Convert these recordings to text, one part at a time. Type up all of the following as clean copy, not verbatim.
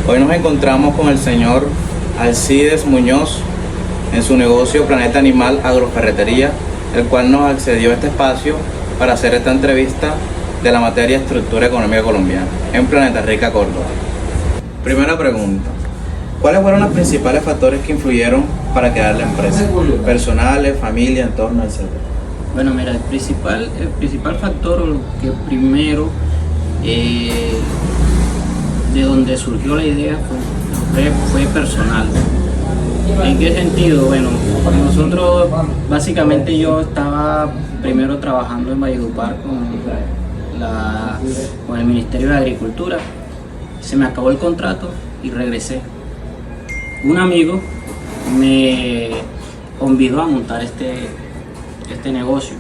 Hoy nos encontramos con el señor Alcides Muñoz en su negocio Planeta Animal Agroferretería, el cual nos accedió a este espacio para hacer esta entrevista de la materia Estructura Económica Colombiana en Planeta Rica, Córdoba. Primera pregunta: ¿cuáles fueron los principales factores que influyeron para crear la empresa? Personales, familia, entorno, etc. Bueno, mira, el principal factor, o lo que primero de donde surgió la idea fue personal. ¿En qué sentido? Bueno, nosotros, básicamente yo estaba primero trabajando en Valledupar con el Ministerio de Agricultura. Se me acabó el contrato y regresé. Un amigo me convidó a montar este negocio,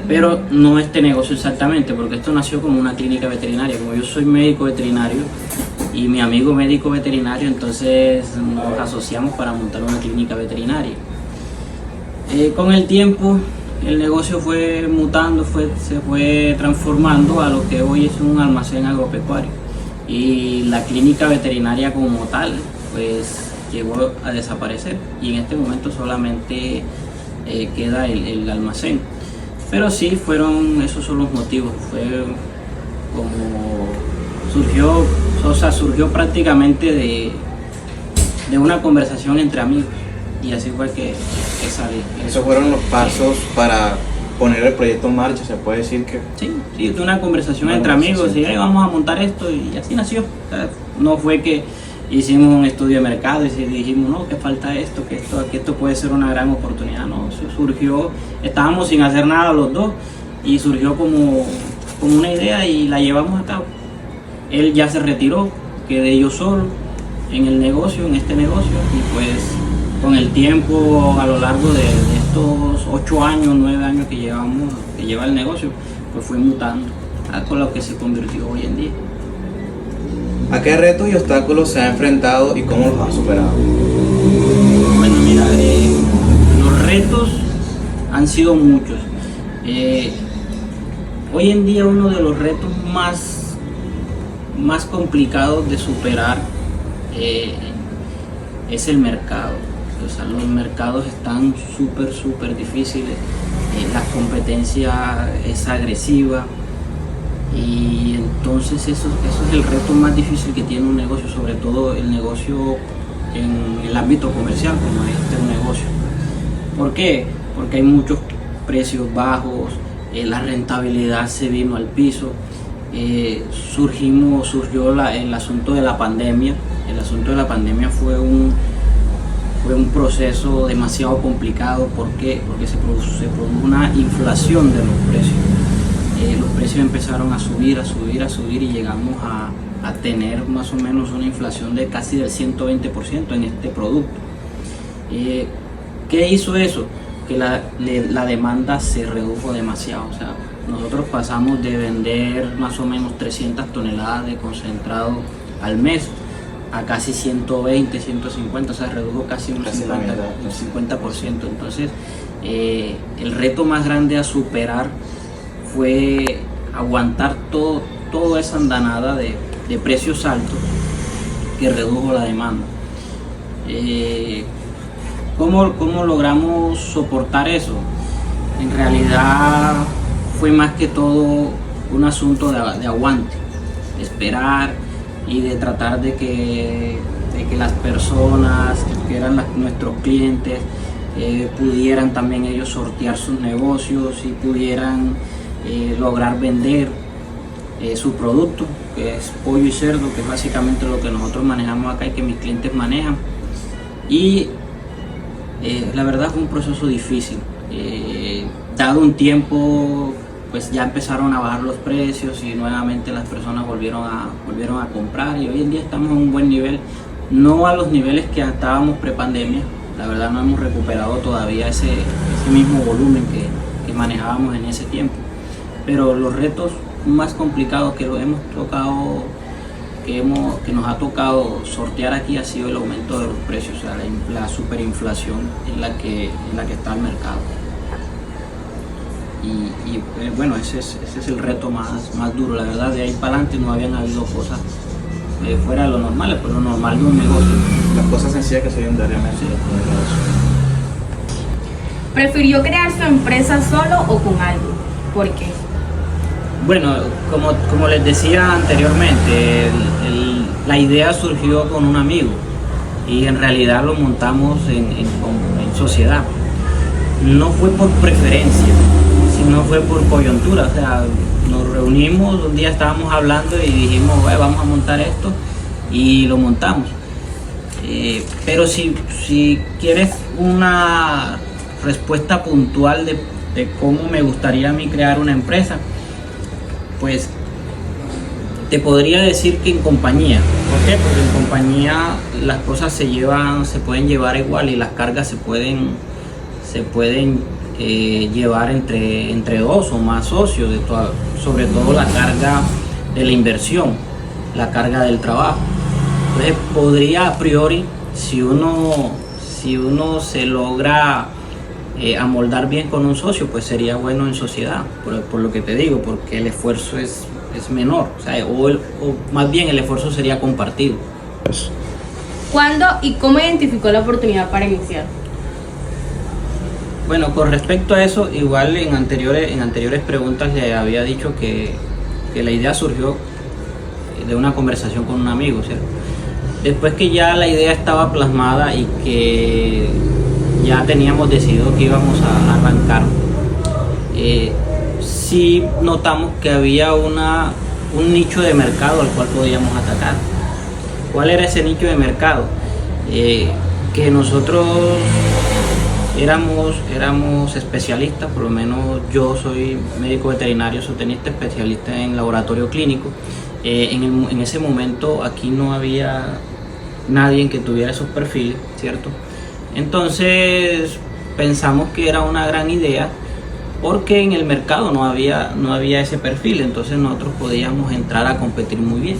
pero no este negocio exactamente, porque esto nació como una clínica veterinaria. Como yo soy médico veterinario y mi amigo médico veterinario, entonces nos asociamos para montar una clínica veterinaria. Con el tiempo el negocio fue mutando, se fue transformando a lo que hoy es un almacén agropecuario, y la clínica veterinaria como tal pues llegó a desaparecer, y en este momento solamente queda el almacén. Pero sí, esos son los motivos. Fue como surgió prácticamente de una conversación entre amigos, y así fue que salí. Esos fueron los pasos para poner el proyecto en marcha, se puede decir que... Sí, de una conversación entre amigos, y vamos a montar esto, y así nació. O sea, no fue que hicimos un estudio de mercado y dijimos, no, que falta esto, que esto puede ser una gran oportunidad. No, eso surgió, estábamos sin hacer nada los dos, y surgió como una idea y la llevamos a cabo. Él ya se retiró, quedé yo solo en este negocio, y pues con el tiempo, a lo largo de estos 8 años, 9 años que lleva el negocio, pues fue mutando con lo que se convirtió hoy en día. ¿A qué retos y obstáculos se ha enfrentado y cómo los ha superado? Bueno, mira, los retos han sido muchos. Hoy en día uno de los retos más complicados de superar es el mercado. O sea, los mercados están súper difíciles, la competencia es agresiva, y entonces eso es el reto más difícil que tiene un negocio, sobre todo el negocio en el ámbito comercial, como es un negocio. ¿Por qué? Porque hay muchos precios bajos, la rentabilidad se vino al piso. Surgió el asunto de la pandemia. El asunto de la pandemia fue un proceso demasiado complicado. ¿Por qué? Porque se produjo una inflación de los precios. Los precios empezaron a subir y llegamos a tener más o menos una inflación de casi del 120% en este producto. ¿Qué hizo eso? Que la demanda se redujo demasiado. O sea, nosotros pasamos de vender más o menos 300 toneladas de concentrado al mes a casi 120, 150, o sea, redujo casi un 50%. Entonces, el reto más grande a superar fue aguantar toda esa andanada de precios altos que redujo la demanda. ¿Cómo logramos soportar eso? En realidad fue más que todo un asunto de aguante, de esperar y de tratar de que las personas que eran nuestros clientes pudieran también ellos sortear sus negocios y pudieran lograr vender su producto, que es pollo y cerdo, que es básicamente lo que nosotros manejamos acá y que mis clientes manejan. Y la verdad fue un proceso difícil. Dado un tiempo, pues ya empezaron a bajar los precios y nuevamente las personas volvieron a comprar, y hoy en día estamos en un buen nivel, no a los niveles que estábamos pre-pandemia. La verdad no hemos recuperado todavía ese mismo volumen que manejábamos en ese tiempo, pero los retos más complicados que nos ha tocado sortear aquí ha sido el aumento de los precios, o sea, la superinflación en la que está el mercado. Y bueno, ese es el reto más duro. La verdad, de ahí para adelante no habían habido cosas fuera de lo normal, pues lo normal de un negocio. Las cosas sencillas que se viven diariamente. Sí. ¿Prefirió crear su empresa solo o con alguien? ¿Por qué? Bueno, como les decía anteriormente, la idea surgió con un amigo y en realidad lo montamos en sociedad. No fue por preferencia, sino fue por coyuntura. O sea, nos reunimos, un día estábamos hablando y dijimos, vamos a montar esto, y lo montamos. Pero si quieres una respuesta puntual de cómo me gustaría a mí crear una empresa, pues te podría decir que en compañía. ¿Por qué? Porque en compañía las cosas se pueden llevar igual y las cargas se pueden llevar entre dos o más socios, sobre todo la carga de la inversión, la carga del trabajo. Entonces podría a priori, si uno se logra amoldar bien con un socio, pues sería bueno en sociedad, por lo que te digo, porque el esfuerzo es menor, o sea, o más bien el esfuerzo sería compartido. ¿Cuándo y cómo identificó la oportunidad para iniciar? Bueno, con respecto a eso, igual en anteriores preguntas le había dicho que la idea surgió de una conversación con un amigo, ¿cierto? Después que ya la idea estaba plasmada y que ya teníamos decidido que íbamos a arrancar, sí notamos que había un nicho de mercado al cual podíamos atacar. ¿Cuál era ese nicho de mercado? Que nosotros éramos especialistas, por lo menos yo soy médico veterinario zootecnista, especialista en laboratorio clínico. En ese momento aquí no había nadie que tuviera esos perfiles, ¿cierto? Entonces pensamos que era una gran idea porque en el mercado no había ese perfil, entonces nosotros podíamos entrar a competir muy bien.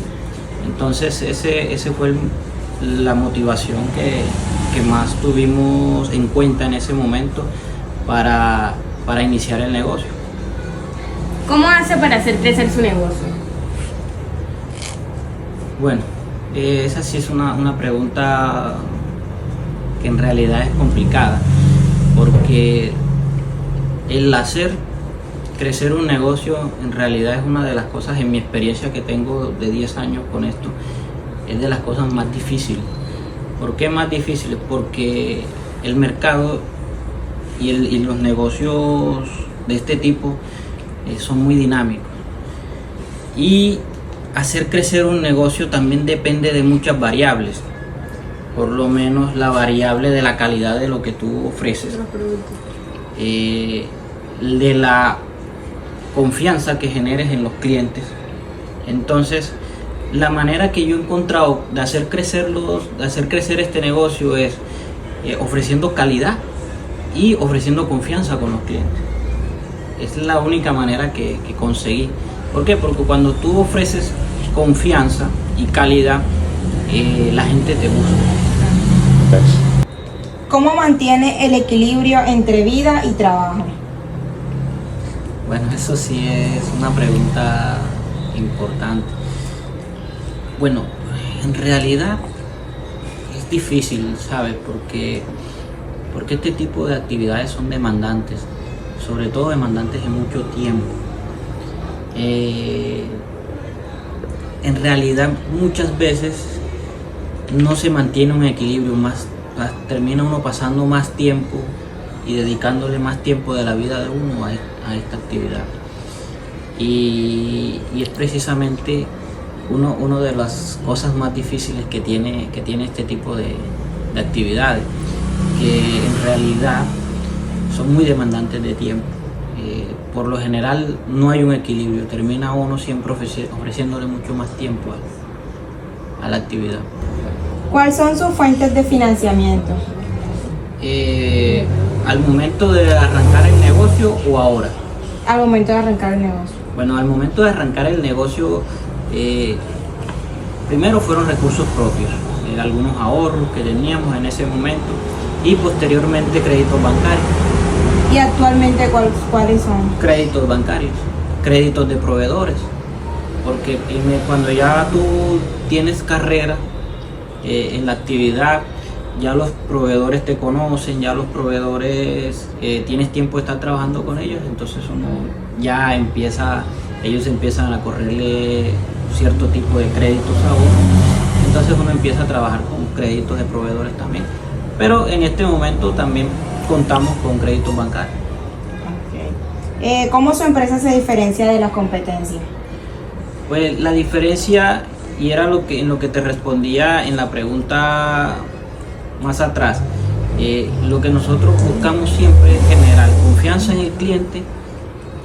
Entonces ese fue la motivación que más tuvimos en cuenta en ese momento para iniciar el negocio. ¿Cómo hace para hacer crecer su negocio? Bueno, esa sí es una pregunta que en realidad es complicada, porque el hacer crecer un negocio en realidad es una de las cosas, en mi experiencia que tengo de 10 años con esto, es de las cosas más difíciles. ¿Por qué más difíciles? Porque el mercado y los negocios de este tipo son muy dinámicos, y hacer crecer un negocio también depende de muchas variables, por lo menos la variable de la calidad de lo que tú ofreces, de la confianza que generes en los clientes. Entonces, la manera que yo he encontrado de hacer crecer este negocio es ofreciendo calidad y ofreciendo confianza con los clientes. Es la única manera que conseguí. ¿Por qué? Porque cuando tú ofreces confianza y calidad, la gente te busca. ¿Cómo mantiene el equilibrio entre vida y trabajo? Bueno, eso sí es una pregunta importante. Bueno, en realidad es difícil, ¿sabes? Porque este tipo de actividades son demandantes, sobre todo demandantes de mucho tiempo. En realidad muchas veces no se mantiene un equilibrio, termina uno pasando más tiempo y dedicándole más tiempo de la vida de uno a esta actividad, y es precisamente una de las cosas más difíciles que tiene este tipo de actividades, que en realidad son muy demandantes de tiempo. Por lo general no hay un equilibrio, termina uno siempre ofreciéndole mucho más tiempo a la actividad. ¿Cuáles son sus fuentes de financiamiento? ¿Al momento de arrancar el negocio o ahora? Al momento de arrancar el negocio. Bueno, al momento de arrancar el negocio, primero fueron recursos propios, algunos ahorros que teníamos en ese momento, y posteriormente créditos bancarios. ¿Y actualmente cuáles son? Créditos bancarios, créditos de proveedores. porque cuando ya tú tienes carrera en la actividad, ya los proveedores te conocen, ya los proveedores tienes tiempo de estar trabajando con ellos, entonces ellos empiezan a correrle cierto tipo de créditos a uno, entonces uno empieza a trabajar con créditos de proveedores también, pero en este momento también contamos con créditos bancarios. Okay. ¿Cómo su empresa se diferencia de la competencia? Pues la diferencia, y era en lo que te respondía en la pregunta más atrás, lo que nosotros buscamos siempre es generar confianza en el cliente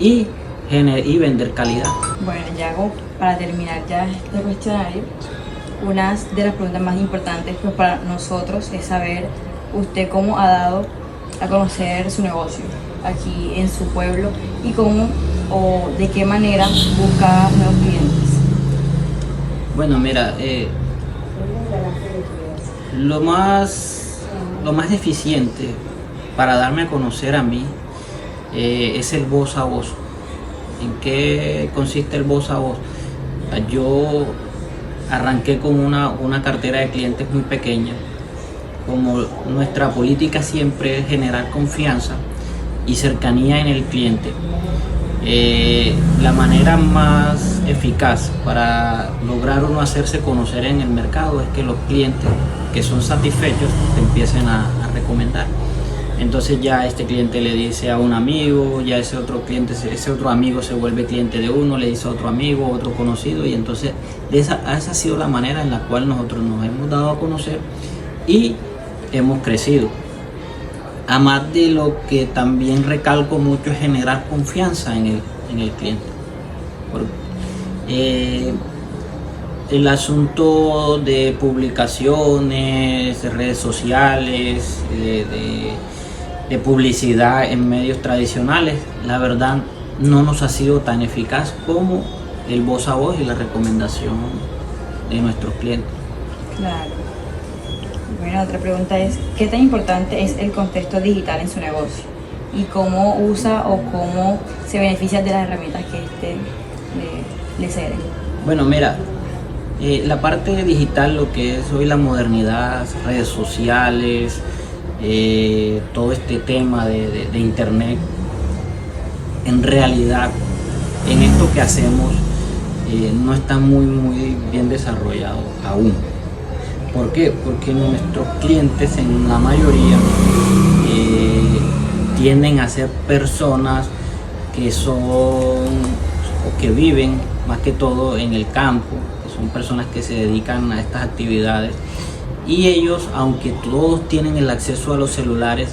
y vender calidad. Bueno, Yago, para terminar ya este cuestionario, una de las preguntas más importantes pues para nosotros es saber usted cómo ha dado a conocer su negocio aquí en su pueblo y cómo o de qué manera busca nuevos clientes. Bueno, mira, lo más eficiente para darme a conocer a mí es el voz a voz. ¿En qué consiste el voz a voz? Yo arranqué con una cartera de clientes muy pequeña. Como nuestra política siempre es generar confianza y cercanía en el cliente, la manera más eficaz para lograr uno hacerse conocer en el mercado es que los clientes que son satisfechos te empiecen a recomendar. Entonces ya este cliente le dice a un amigo, ya ese otro amigo se vuelve cliente de uno, le dice a otro amigo, otro conocido, y entonces esa ha sido la manera en la cual nosotros nos hemos dado a conocer y hemos crecido. Además de lo que también recalco mucho es generar confianza en el cliente. El asunto de publicaciones, redes sociales, de publicidad en medios tradicionales, la verdad no nos ha sido tan eficaz como el voz a voz y la recomendación de nuestros clientes. Claro. Bueno, otra pregunta es, ¿qué tan importante es el contexto digital en su negocio? ¿Y cómo usa o cómo se beneficia de las herramientas que le ceden? Bueno, mira, la parte digital, lo que es hoy la modernidad, redes sociales, todo este tema de internet, en realidad en esto que hacemos no está muy bien desarrollado aún. ¿Por qué? Porque nuestros clientes en la mayoría tienden a ser personas que son o que viven más que todo en el campo, que son personas que se dedican a estas actividades, y ellos, aunque todos tienen el acceso a los celulares,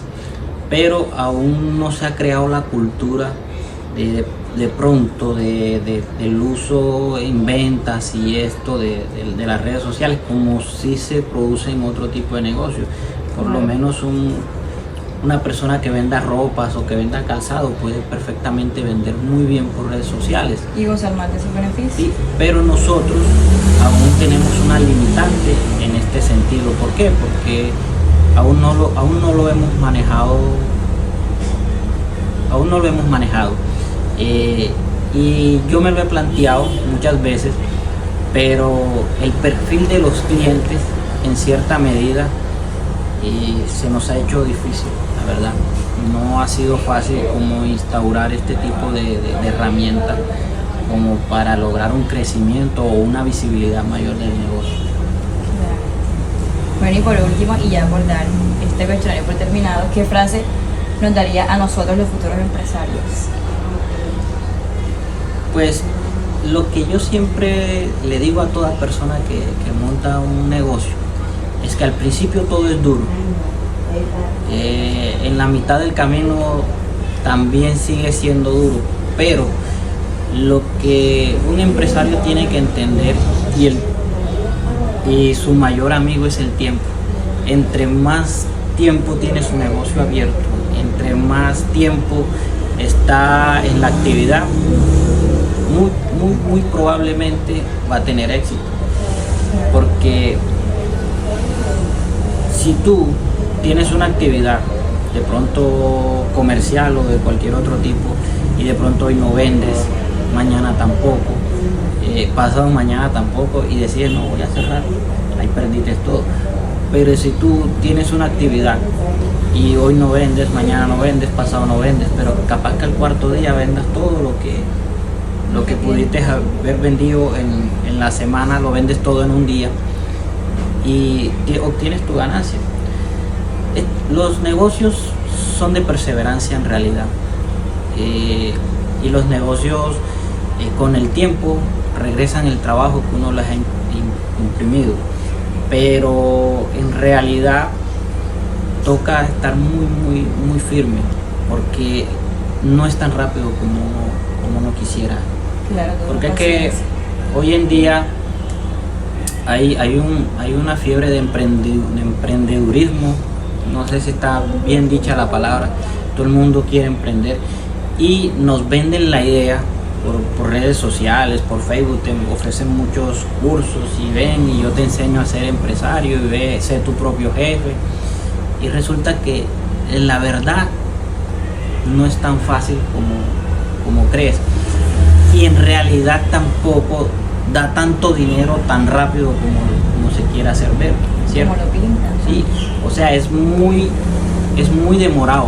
pero aún no se ha creado la cultura de pronto del uso en ventas y esto de las redes sociales, como si se produce en otro tipo de negocio. Por lo menos una persona que venda ropas o que venda calzado puede perfectamente vender muy bien por redes sociales y gozar más de sus beneficios. Sí, pero nosotros aún tenemos una limitante en este sentido. ¿Por qué? Porque aún no lo hemos manejado. Y yo me lo he planteado muchas veces, pero el perfil de los clientes en cierta medida se nos ha hecho difícil, la verdad. No ha sido fácil como instaurar este tipo de herramientas como para lograr un crecimiento o una visibilidad mayor del negocio. Bueno, y por último, y ya por dar este cuestionario por terminado, ¿qué frase nos daría a nosotros los futuros empresarios? Pues lo que yo siempre le digo a toda persona que monta un negocio es que al principio todo es duro. En la mitad del camino también sigue siendo duro, pero lo que un empresario tiene que entender y su mayor amigo es el tiempo. Entre más tiempo tiene su negocio abierto, entre más tiempo está en la actividad, muy probablemente va a tener éxito. Porque si tú tienes una actividad de pronto comercial o de cualquier otro tipo y de pronto hoy no vendes, mañana tampoco, pasado mañana tampoco, y decides no voy a cerrar, ahí perdiste todo. Pero si tú tienes una actividad y hoy no vendes, mañana no vendes, pasado no vendes, pero capaz que el cuarto día vendas todo lo que pudiste haber vendido en la semana, lo vendes todo en un día y obtienes tu ganancia. Los negocios son de perseverancia en realidad, y los negocios con el tiempo regresan el trabajo que uno les ha imprimido, pero en realidad toca estar muy firme, porque no es tan rápido como uno quisiera. Claro, Porque es que hoy en día hay una fiebre de emprendedurismo, no sé si está bien dicha la palabra, todo el mundo quiere emprender y nos venden la idea por redes sociales, por Facebook, te ofrecen muchos cursos y ven y yo te enseño a ser empresario y ve, ser tu propio jefe, y resulta que la verdad no es tan fácil como crees, y en realidad tampoco da tanto dinero tan rápido como se quiere hacer ver, ¿cierto? Como lo pintan. Sí, o sea, es muy demorado.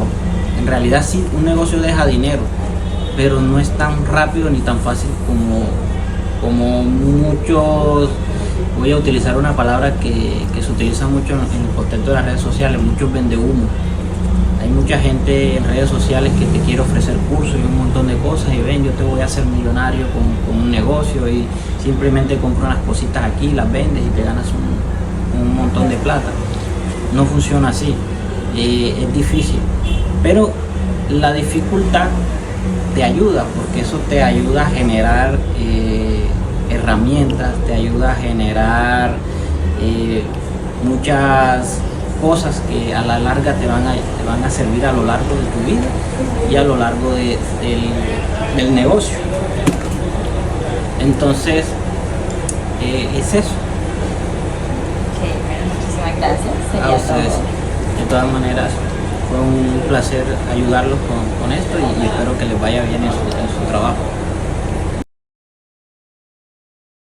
En realidad sí, un negocio deja dinero, pero no es tan rápido ni tan fácil como muchos, voy a utilizar una palabra que se utiliza mucho en el contexto de las redes sociales, muchos vendehumos. Hay mucha gente en redes sociales que te quiere ofrecer cursos y un montón de cosas y ven, yo te voy a hacer millonario con un negocio, y simplemente compras unas cositas aquí, las vendes y te ganas un montón de plata. No funciona así, es difícil, pero la dificultad te ayuda, porque eso te ayuda a generar herramientas, te ayuda a generar muchas cosas que a la larga te van a servir a lo largo de tu vida y a lo largo del negocio. Entonces, es eso. Ok, bueno, muchísimas gracias. A Sería ustedes. todo. De todas maneras, fue un placer ayudarlos con esto, y espero que les vaya bien en su trabajo.